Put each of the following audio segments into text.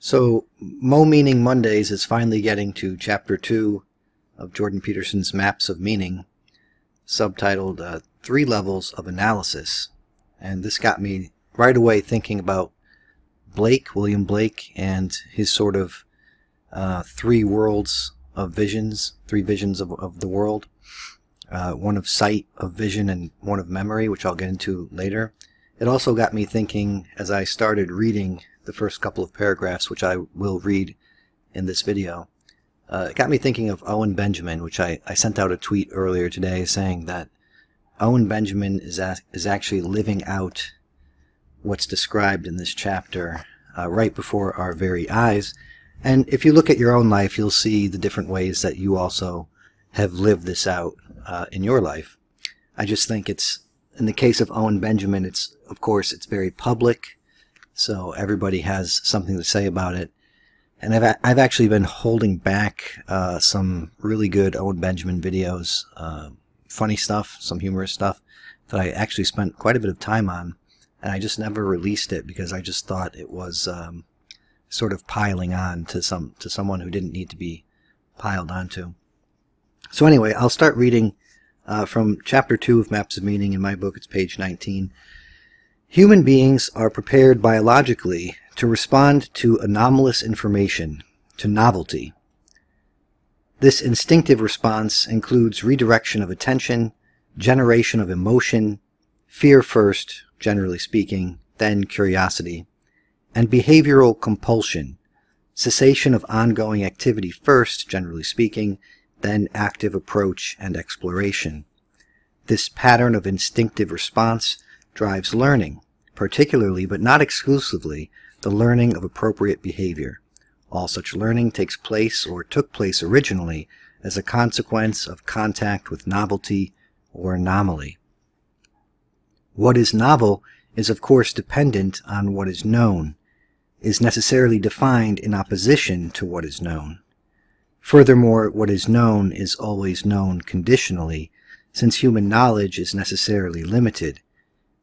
So, Mo Meaning Mondays is finally getting to Chapter 2 of Jordan Peterson's Maps of Meaning, subtitled Three Levels of Analysis. And this got me right away thinking about William Blake, and his sort of three worlds of visions, three visions of the world. One of sight, of vision, and one of memory, which I'll get into later. It also got me thinking as I started reading the first couple of paragraphs, which I will read in this video. It got me thinking of Owen Benjamin, which I sent out a tweet earlier today saying that Owen Benjamin is actually living out what's described in this chapter right before our very eyes. And if you look at your own life, you'll see the different ways that you also have lived this out in your life. I just think it's, in the case of Owen Benjamin, of course it's very public, so everybody has something to say about it. And I've actually been holding back some really good Owen Benjamin videos, funny stuff, some humorous stuff, that I actually spent quite a bit of time on, and I just never released it because I just thought it was sort of piling on to someone who didn't need to be piled onto. So anyway, I'll start reading from Chapter 2 of Maps of Meaning. In my book, it's page 19. Human beings are prepared biologically to respond to anomalous information, to novelty. This instinctive response includes redirection of attention, generation of emotion, fear first, generally speaking, then curiosity, and behavioral compulsion, cessation of ongoing activity first, generally speaking, then active approach and exploration. This pattern of instinctive response drives learning, particularly but not exclusively the learning of appropriate behavior. All such learning takes place or took place originally as a consequence of contact with novelty or anomaly. What is novel is of course dependent on what is known, is necessarily defined in opposition to what is known. Furthermore, what is known is always known conditionally, since human knowledge is necessarily limited.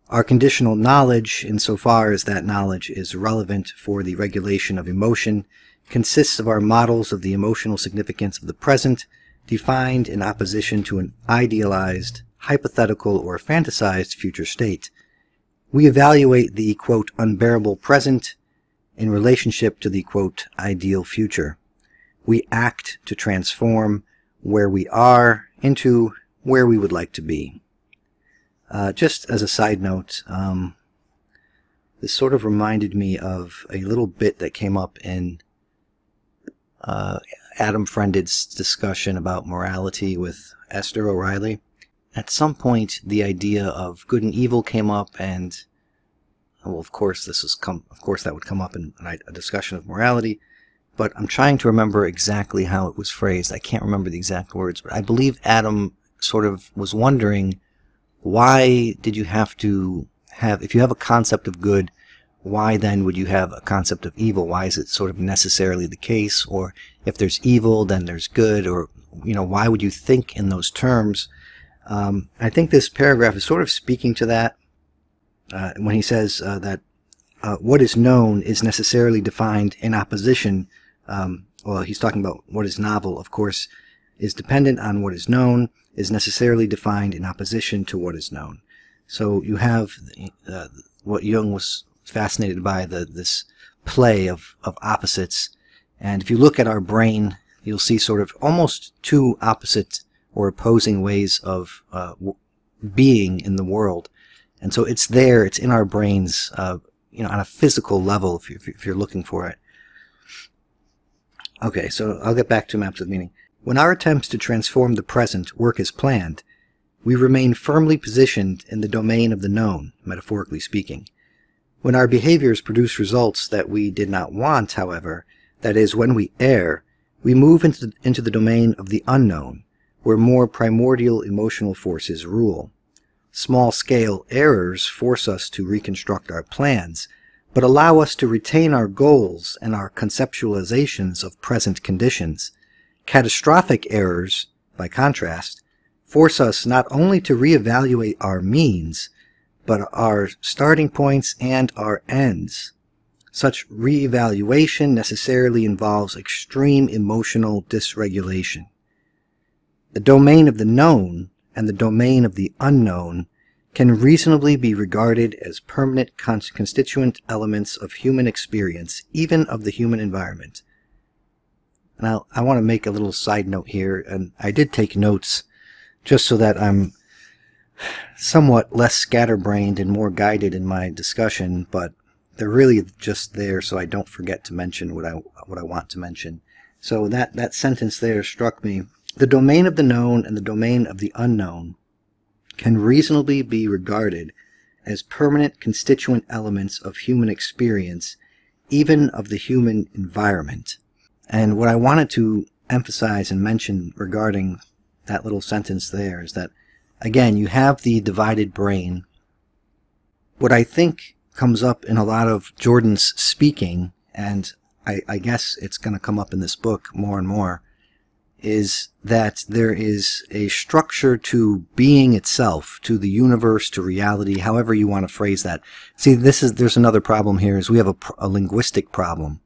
Our conditional knowledge, insofar as that knowledge is relevant for the regulation of emotion, consists of our models of the emotional significance of the present, defined in opposition to an idealized, hypothetical, or fantasized future state. We evaluate the, quote, unbearable present in relationship to the, quote, ideal future. We act to transform where we are into where we would like to be. Just as a side note, this sort of reminded me of a little bit that came up in Adam Friended's discussion about morality with Esther O'Reilly. At some point, the idea of good and evil came up, and well, of course, that would come up in a discussion of morality. But I'm trying to remember exactly how it was phrased. I can't remember the exact words, but I believe Adam sort of was wondering, why did you have to have, if you have a concept of good, why then would you have a concept of evil? Why is it sort of necessarily the case? Or if there's evil, then there's good? Or, why would you think in those terms? I think this paragraph is sort of speaking to that when he says that what is known is necessarily defined in opposition. Well, he's talking about what is novel, of course, is dependent on what is known, is necessarily defined in opposition to what is known. So you have what Jung was fascinated by, this play of opposites. And if you look at our brain, you'll see sort of almost two opposite or opposing ways of being in the world. And so it's there, it's in our brains, on a physical level, if you're looking for it. Okay, so I'll get back to Maps of Meaning. When our attempts to transform the present work as planned, we remain firmly positioned in the domain of the known, metaphorically speaking. When our behaviors produce results that we did not want, however, that is, when we err, we move into the domain of the unknown, where more primordial emotional forces rule. Small-scale errors force us to reconstruct our plans, but allow us to retain our goals and our conceptualizations of present conditions. Catastrophic errors, by contrast, force us not only to reevaluate our means, but our starting points and our ends. Such reevaluation necessarily involves extreme emotional dysregulation. The domain of the known and the domain of the unknown can reasonably be regarded as permanent constituent elements of human experience, even of the human environment. Now, I want to make a little side note here, and I did take notes just so that I'm somewhat less scatterbrained and more guided in my discussion, but they're really just there so I don't forget to mention what I want to mention. So that sentence there struck me. The domain of the known and the domain of the unknown can reasonably be regarded as permanent constituent elements of human experience, even of the human environment. And what I wanted to emphasize and mention regarding that little sentence there is that, again, you have the divided brain. What I think comes up in a lot of Jordan's speaking, and I guess it's going to come up in this book more and more, is that there is a structure to being itself, to the universe, to reality, however you want to phrase that. See, there's another problem here, is we have a linguistic problem.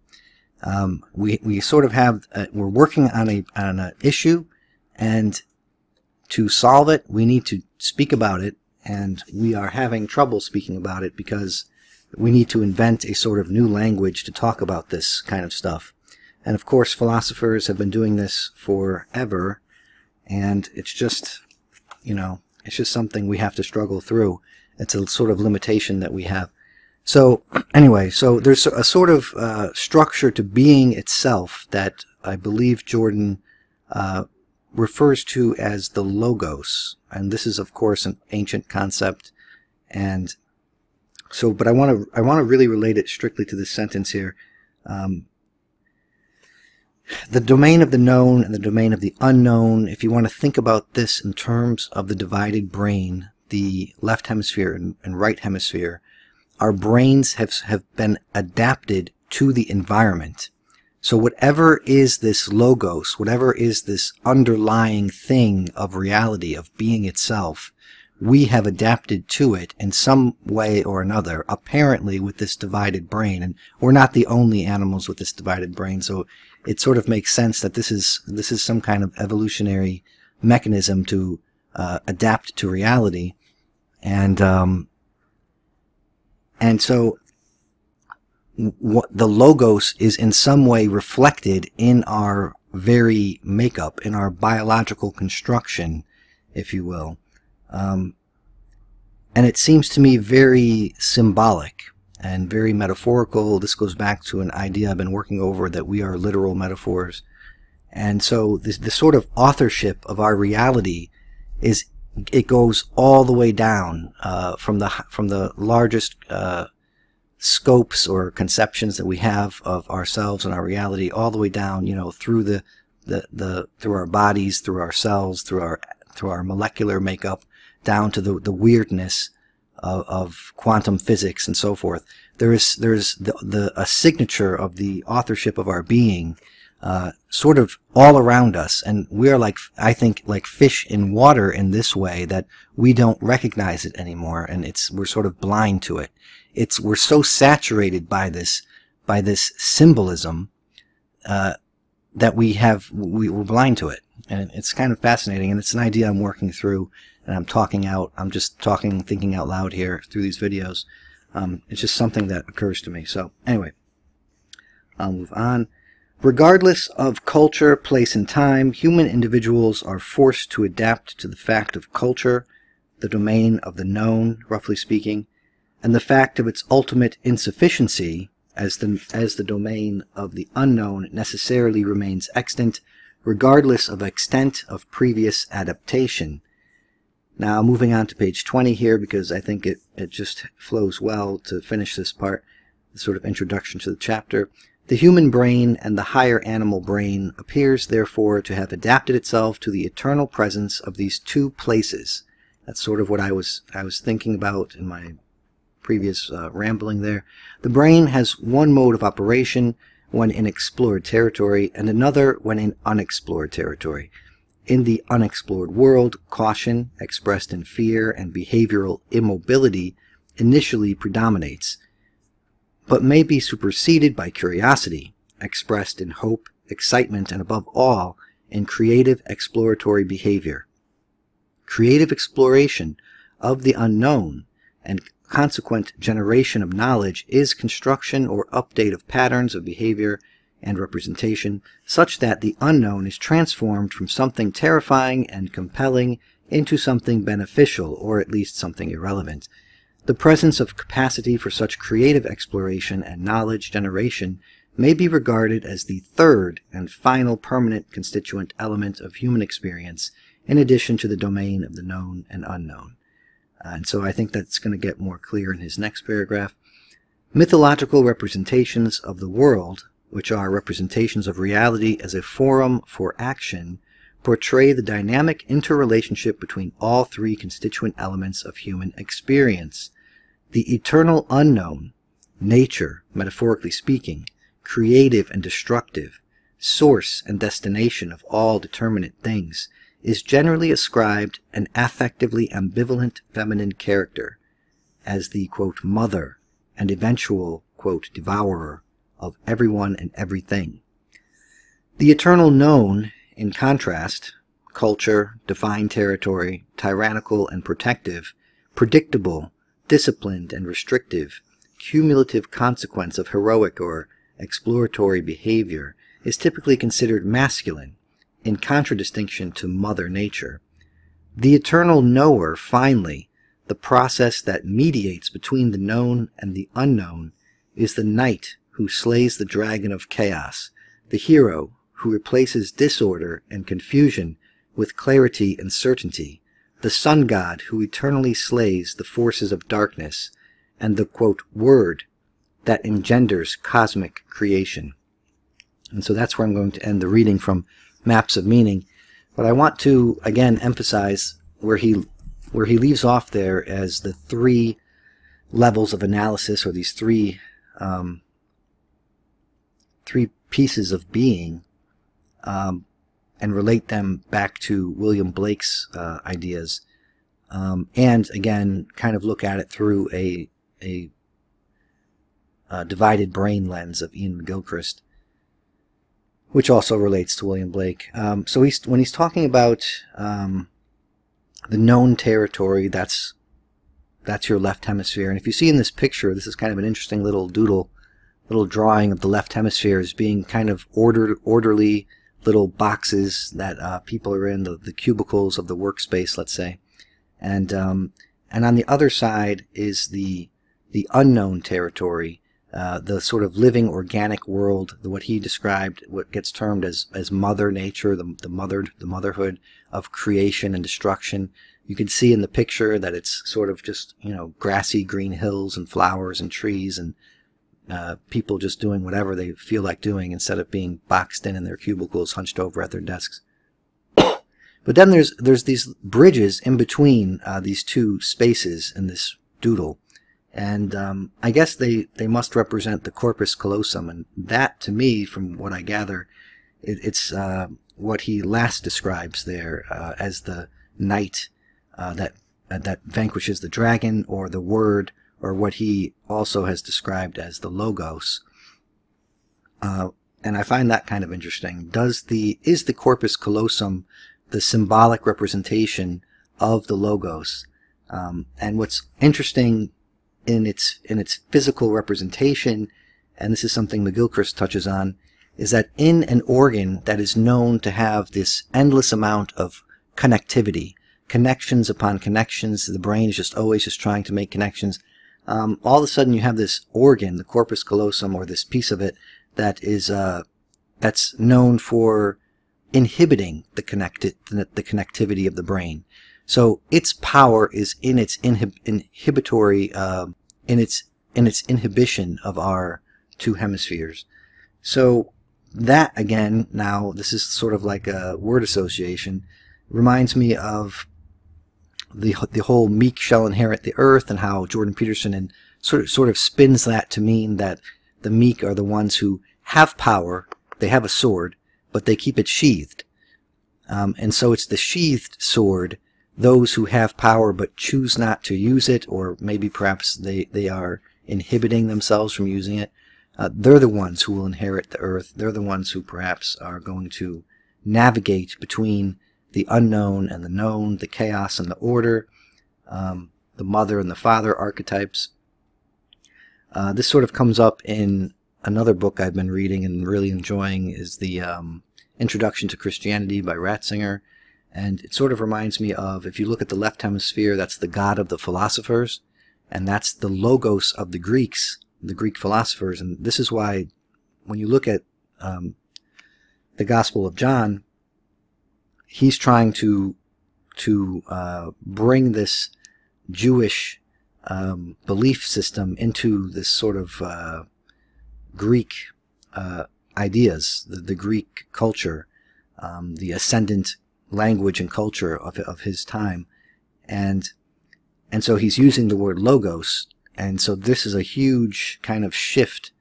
We sort of have, we're working on an issue, and to solve it, we need to speak about it, and we are having trouble speaking about it because we need to invent a sort of new language to talk about this kind of stuff. And of course, philosophers have been doing this forever, and it's just, it's just something we have to struggle through. It's a sort of limitation that we have. So anyway, so there's a sort of structure to being itself that I believe Jordan refers to as the logos, and this is of course an ancient concept. And so, but I want to really relate it strictly to this sentence here. The domain of the known and the domain of the unknown, if you want to think about this in terms of the divided brain, the left hemisphere and right hemisphere, our brains have been adapted to the environment. So whatever is this logos, whatever is this underlying thing of reality, of being itself, we have adapted to it in some way or another, apparently with this divided brain. And we're not the only animals with this divided brain, so it sort of makes sense that this is some kind of evolutionary mechanism to adapt to reality. And so what the logos is in some way reflected in our very makeup, in our biological construction, if you will. And it seems to me very symbolic and very metaphorical. This goes back to an idea I've been working over, that we are literal metaphors. And so this sort of authorship of our reality it goes all the way down from the largest scopes or conceptions that we have of ourselves and our reality, all the way down, through through our bodies, through our cells, through our molecular makeup, down to the weirdness of quantum physics and so forth. There's a signature of the authorship of our being sort of all around us, and we are I think like fish in water in this way, that we don't recognize it anymore, and we're sort of blind to it. We're so saturated by this symbolism that we're blind to it, and it's kind of fascinating, and it's an idea I'm working through, and I'm just thinking out loud here through these videos. It's just something that occurs to me. So anyway, I'll move on. Regardless of culture, place, and time, human individuals are forced to adapt to the fact of culture, the domain of the known, roughly speaking, and the fact of its ultimate insufficiency as the domain of the unknown necessarily remains extant, regardless of extent of previous adaptation. Now, moving on to page 20 here, because I think it just flows well to finish this part, the sort of introduction to the chapter. The human brain and the higher animal brain appears, therefore, to have adapted itself to the eternal presence of these two places. That's sort of what I was thinking about in my previous rambling there. The brain has one mode of operation when in explored territory, and another when in unexplored territory. In the unexplored world, caution, expressed in fear and behavioral immobility, initially predominates. but may be superseded by curiosity, expressed in hope, excitement, and above all, in creative exploratory behavior. Creative exploration of the unknown and consequent generation of knowledge is construction or update of patterns of behavior and representation, such that the unknown is transformed from something terrifying and compelling into something beneficial, or at least something irrelevant. The presence of capacity for such creative exploration and knowledge generation may be regarded as the third and final permanent constituent element of human experience, in addition to the domain of the known and unknown. And so I think that's going to get more clear in his next paragraph. Mythological representations of the world, which are representations of reality as a forum for action, portray the dynamic interrelationship between all three constituent elements of human experience: the eternal unknown, nature, metaphorically speaking, creative and destructive, source and destination of all determinate things, is generally ascribed an affectively ambivalent feminine character, as the, quote, mother and eventual, quote, devourer of everyone and everything. The eternal known, in contrast, culture, defined territory, tyrannical and protective, predictable, disciplined and restrictive, cumulative consequence of heroic or exploratory behavior, is typically considered masculine, in contradistinction to Mother Nature. The eternal knower, finally, the process that mediates between the known and the unknown, is the knight who slays the dragon of chaos, the hero who replaces disorder and confusion with clarity and certainty, the sun god who eternally slays the forces of darkness, and the, quote, word that engenders cosmic creation. And so that's where I'm going to end the reading from Maps of Meaning. But I want to again emphasize where he leaves off there as the three levels of analysis, or these three pieces of being, and relate them back to William Blake's ideas, and again kind of look at it through a divided brain lens of Ian McGilchrist, which also relates to William Blake. So when he's talking about the known territory, that's your left hemisphere. And if you see in this picture, this is kind of an interesting little little drawing of the left hemisphere as being kind of orderly little boxes that people are in, the cubicles of the workspace, let's say. And on the other side is the unknown territory, the sort of living organic world, what he described, what gets termed as Mother Nature, the motherhood of creation and destruction. You can see in the picture that it's sort of just, grassy green hills and flowers and trees, and people just doing whatever they feel like doing instead of being boxed in their cubicles, hunched over at their desks. But then there's these bridges in between these two spaces in this doodle. And I guess they must represent the Corpus Callosum, and that, to me, from what I gather, it's what he last describes there as the knight that vanquishes the dragon, or the word, or what he also has described as the logos. And I find that kind of interesting. Is the Corpus Callosum the symbolic representation of the logos? And what's interesting in its physical representation, and this is something McGilchrist touches on, is that in an organ that is known to have this endless amount of connectivity, connections upon connections, the brain is just always just trying to make connections, all of a sudden you have this organ, the Corpus Callosum, or this piece of it that is that's known for inhibiting the connectivity of the brain. So its power is in its inhibitory, in its inhibition of our two hemispheres. So that, again, now this is sort of like a word association, reminds me of the whole meek shall inherit the earth, and how Jordan Peterson sort of spins that to mean that the meek are the ones who have power, they have a sword, but they keep it sheathed. And so it's the sheathed sword, those who have power but choose not to use it, or maybe perhaps they are inhibiting themselves from using it, they're the ones who will inherit the earth. They're the ones who perhaps are going to navigate between the unknown and the known, the chaos and the order, the mother and the father archetypes. This sort of comes up in another book I've been reading and really enjoying, is the Introduction to Christianity by Ratzinger. And it sort of reminds me of, if you look at the left hemisphere, that's the god of the philosophers, and that's the logos of the Greeks, the Greek philosophers. And this is why when you look at the Gospel of John, he's trying to bring this Jewish belief system into this sort of Greek ideas, the Greek culture, the ascendant language and culture of his time, and so he's using the word logos, and so this is a huge kind of shift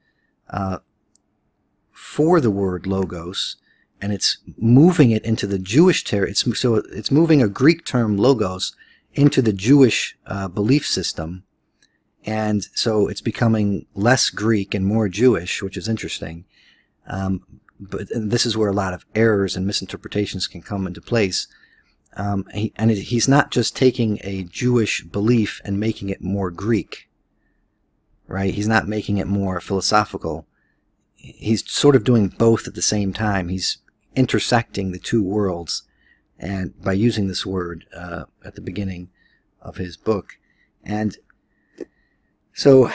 for the word logos, and it's moving it into the Jewish territory. So it's moving a Greek term logos into the Jewish belief system, and so it's becoming less Greek and more Jewish, which is interesting. But this is where a lot of errors and misinterpretations can come into place. He's not just taking a Jewish belief and making it more Greek, right? He's not making it more philosophical. He's sort of doing both at the same time. He's intersecting the two worlds, and by using this word at the beginning of his book. And so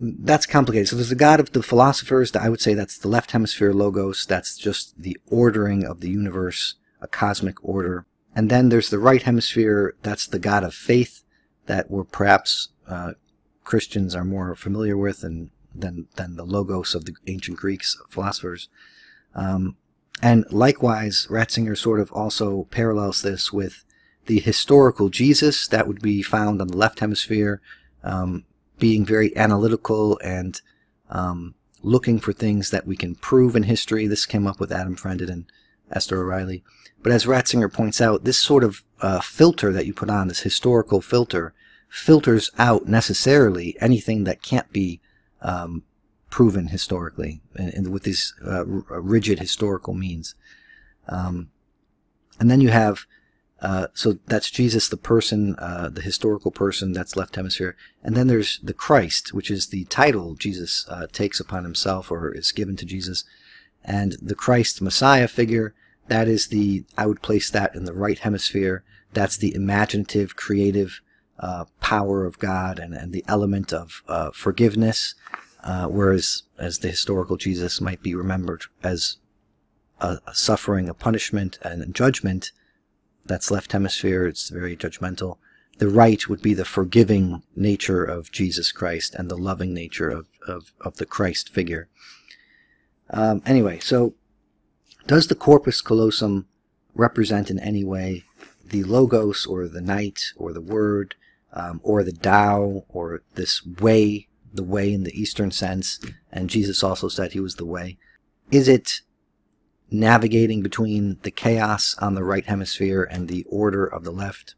that's complicated. So there's the god of the philosophers. I would say that's the left hemisphere logos. That's just the ordering of the universe, a cosmic order. And then there's the right hemisphere. That's the god of faith, that we're perhaps Christians are more familiar with than the logos of the ancient Greeks philosophers. And likewise, Ratzinger sort of also parallels this with the historical Jesus that would be found on the left hemisphere, being very analytical and looking for things that we can prove in history. This came up with Adam Friended and Esther O'Reilly. But as Ratzinger points out, this sort of filter that you put on, this historical filter, filters out necessarily anything that can't be proven historically, and with these rigid historical means. And then you have so that's Jesus, the person, the historical person, that's left hemisphere. And then there's the Christ, which is the title Jesus takes upon himself, or is given to Jesus. And the Christ Messiah figure, that is I would place that in the right hemisphere. That's the imaginative, creative power of God, and the element of forgiveness, whereas as the historical Jesus might be remembered as suffering a punishment and judgment. That's left hemisphere. It's very judgmental. The right would be the forgiving nature of Jesus Christ and the loving nature of the Christ figure. Anyway, so does the Corpus Callosum represent in any way the Logos, or the Night, or the Word, or the Tao, or this way, the way in the Eastern sense? And Jesus also said he was the way. Is it navigating between the chaos on the right hemisphere and the order of the left?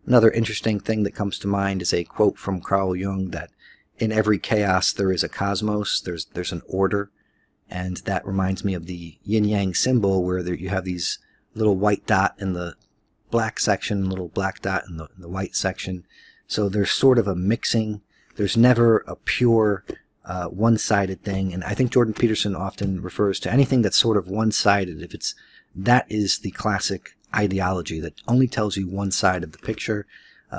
Another interesting thing that comes to mind is a quote from Carl Jung that in every chaos there is a cosmos, there's an order, and that reminds me of the yin-yang symbol, where you have these little white dot in the black section, little black dot in the white section. So there's sort of a mixing. There's never a pure one-sided thing, and I think Jordan Peterson often refers to anything that's sort of one-sided. That is the classic ideology that only tells you one side of the picture.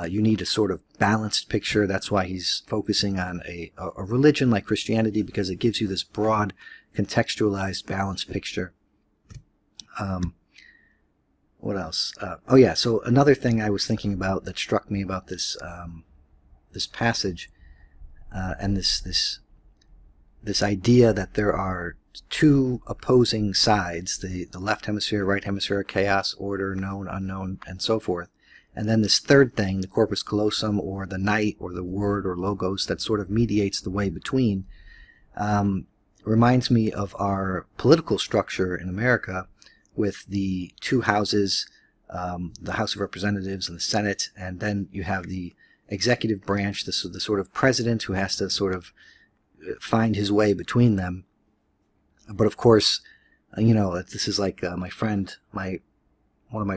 You need a sort of balanced picture. That's why he's focusing on a religion like Christianity, because it gives you this broad, contextualized, balanced picture. What else? Oh yeah, so another thing I was thinking about that struck me about this this passage and this idea that there are two opposing sides, the left hemisphere, right hemisphere, chaos, order, known, unknown, and so forth. And then this third thing, the Corpus Callosum, or the Night, or the Word, or Logos, that sort of mediates the way between, reminds me of our political structure in America, with the two houses, the House of Representatives and the Senate, and then you have the executive branch, the sort of president who has to sort of find his way between them. But of course, you know, this is like one of my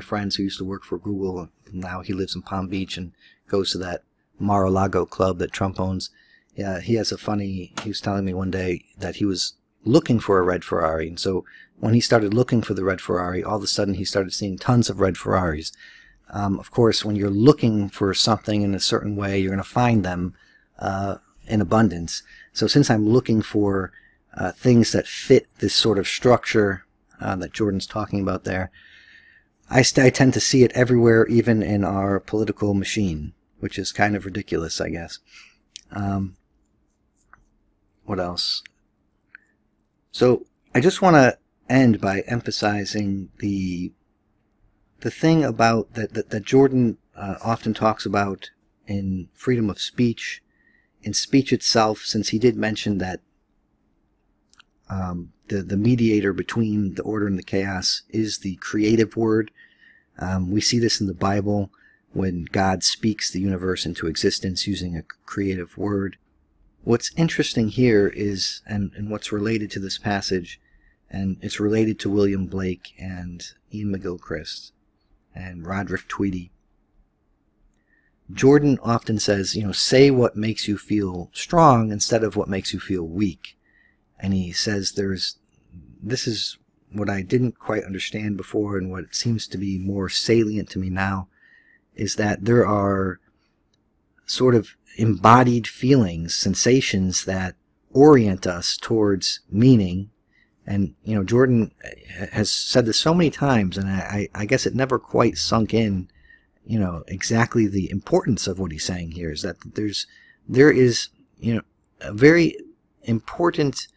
friends who used to work for Google. Now he lives in Palm Beach and goes to that Mar-a-Lago club that Trump owns. Yeah, he was telling me one day that he was looking for a red Ferrari, and so when he started looking for the red Ferrari, all of a sudden he started seeing tons of red Ferraris. Of course, when you're looking for something in a certain way, you're going to find them in abundance. So since I'm looking for things that fit this sort of structure that Jordan's talking about there, I tend to see it everywhere, even in our political machine, which is kind of ridiculous, I guess. What else? So I just want to end by emphasizing the thing about that Jordan often talks about in freedom of speech, in speech itself, since he did mention that the mediator between the order and the chaos is the creative word. We see this in the Bible when God speaks the universe into existence using a creative word. What's interesting here is, and what's related to this passage, and it's related to William Blake and Ian McGilchrist and Roderick Tweedy. Jordan often says, you know, say what makes you feel strong instead of what makes you feel weak. And he says this is what I didn't quite understand before, and what seems to be more salient to me now, is that there are sort of embodied feelings, sensations that orient us towards meaning. And, you know, Jordan has said this so many times, and I guess it never quite sunk in, you know, exactly the importance of what he's saying here, is that there is, you know, a very important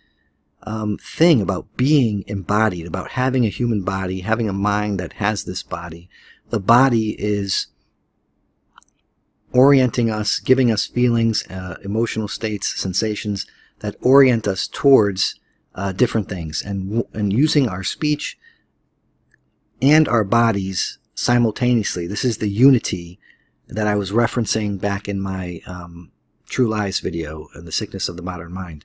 thing about being embodied, about having a human body, having a mind that has this body. The body is orienting us, giving us feelings, emotional states, sensations that orient us towards different things, and using our speech and our bodies simultaneously. This is the unity that I was referencing back in my True Lies video, The Sickness of the Modern Mind.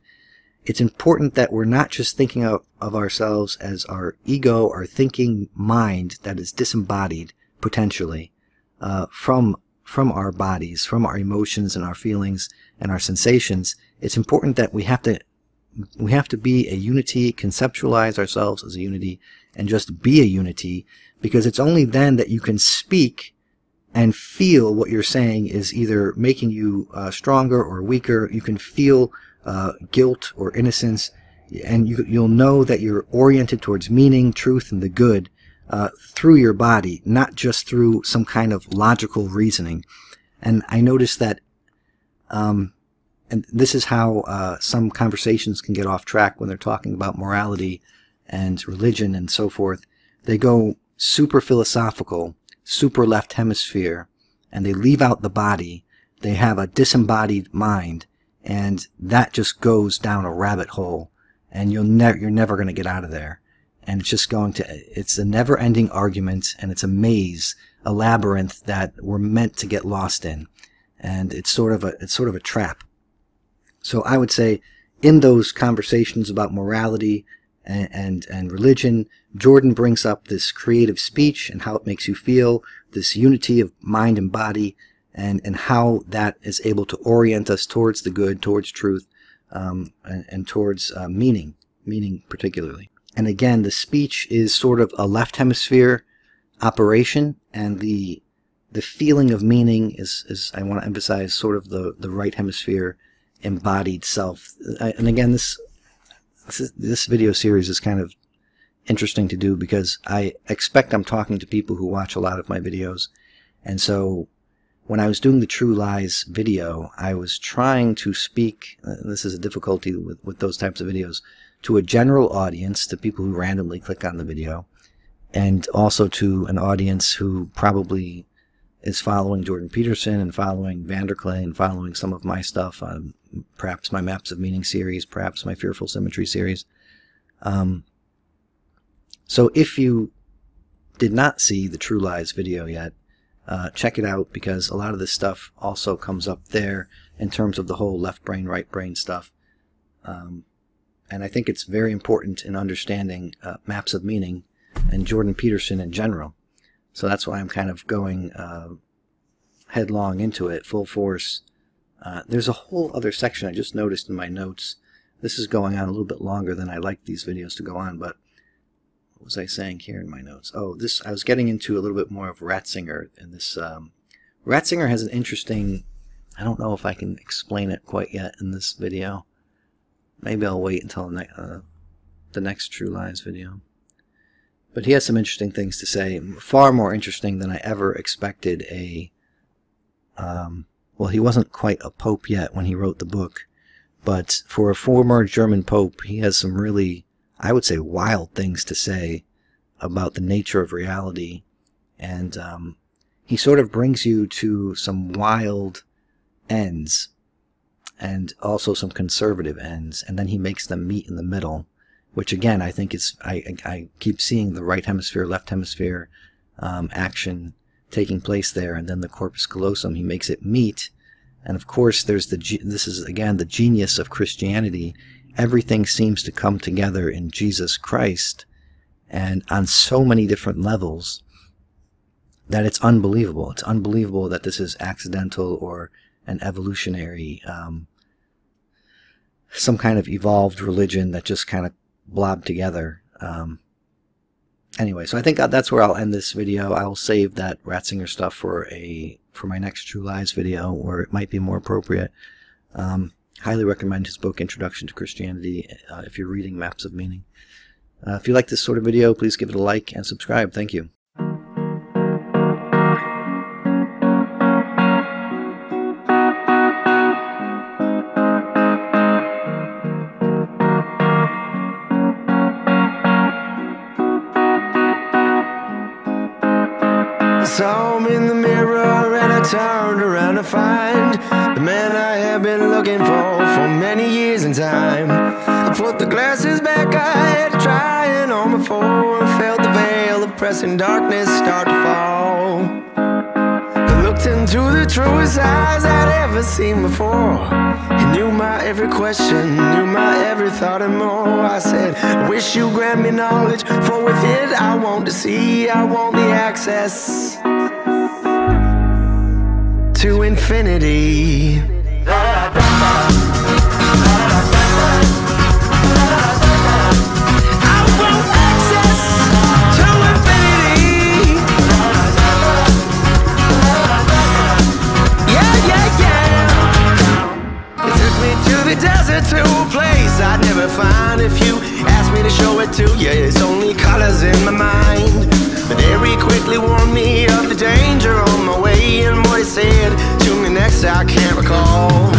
It's important that we're not just thinking of ourselves as our ego, our thinking mind that is disembodied, potentially, from our bodies, from our emotions and our feelings and our sensations. It's important that we have to be a unity, conceptualize ourselves as a unity, and just be a unity, because it's only then that you can speak and feel what you're saying is either making you stronger or weaker. You can feel guilt or innocence, and you'll know that you're oriented towards meaning, truth, and the good through your body, not just through some kind of logical reasoning. And I noticed that, and this is how some conversations can get off track when they're talking about morality and religion and so forth. They go super philosophical, super left hemisphere, and they leave out the body. They have a disembodied mind, and that just goes down a rabbit hole, and you're never going to get out of there. And it's just it's a never-ending argument, and it's a maze, a labyrinth that we're meant to get lost in, and it's sort of a trap. So I would say, in those conversations about morality and religion, Jordan brings up this creative speech and how it makes you feel, this unity of mind and body, and how that is able to orient us towards the good, towards truth, and towards meaning particularly. And again, the speech is sort of a left hemisphere operation, and the feeling of meaning is I want to emphasize, sort of the right hemisphere embodied self. And again, this video series is kind of interesting to do because I expect I'm talking to people who watch a lot of my videos, and so when I was doing the True Lies video, I was trying to speak, this is a difficulty with those types of videos, to a general audience, to people who randomly click on the video, and also to an audience who probably is following Jordan Peterson and following Vanderklay and following some of my stuff, perhaps my Maps of Meaning series, perhaps my Fearful Symmetry series. So if you did not see the True Lies video yet, check it out, because a lot of this stuff also comes up there in terms of the whole left brain, right brain stuff. And I think it's very important in understanding maps of meaning and Jordan Peterson in general. So that's why I'm kind of going headlong into it, full force. There's a whole other section I just noticed in my notes. This is going on a little bit longer than I like these videos to go on, but what was I saying here in my notes? Oh, I was getting into a little bit more of Ratzinger, and this Ratzinger has an interesting, I don't know if I can explain it quite yet in this video. Maybe I'll wait until the next True Lies video. But he has some interesting things to say, far more interesting than I ever expected well, he wasn't quite a pope yet when he wrote the book, but for a former German pope, he has some really, I would say, wild things to say about the nature of reality. And he sort of brings you to some wild ends and also some conservative ends, and then he makes them meet in the middle, which again, I think is, I keep seeing the right hemisphere, left hemisphere action taking place there, and then the Corpus Callosum, he makes it meet. And of course, there's this is again the genius of Christianity. Everything seems to come together in Jesus Christ, and on so many different levels that it's unbelievable. It's unbelievable that this is accidental or an evolutionary, some kind of evolved religion that just kind of blobbed together. Anyway, so I think that's where I'll end this video. I'll save that Ratzinger stuff for my next True Lies video, where it might be more appropriate. Highly recommend his book, Introduction to Christianity, if you're reading Maps of Meaning. If you like this sort of video, please give it a like and subscribe. Thank you. I saw him in the mirror and I turned around to find the man I have been looking for many years in time. I put the glasses back, I had to try it on before, and felt the veil of pressing darkness start to fall. I looked into the truest eyes I'd ever seen before. He knew my every question, knew my every thought and more. I said, I wish you grant me knowledge, for with it I want to see, I want the access to infinity. To a place I'd never find if you asked me to show it to you. It's only colors in my mind, but Harry quickly warned me of the danger on my way, and what he said to me next I can't recall.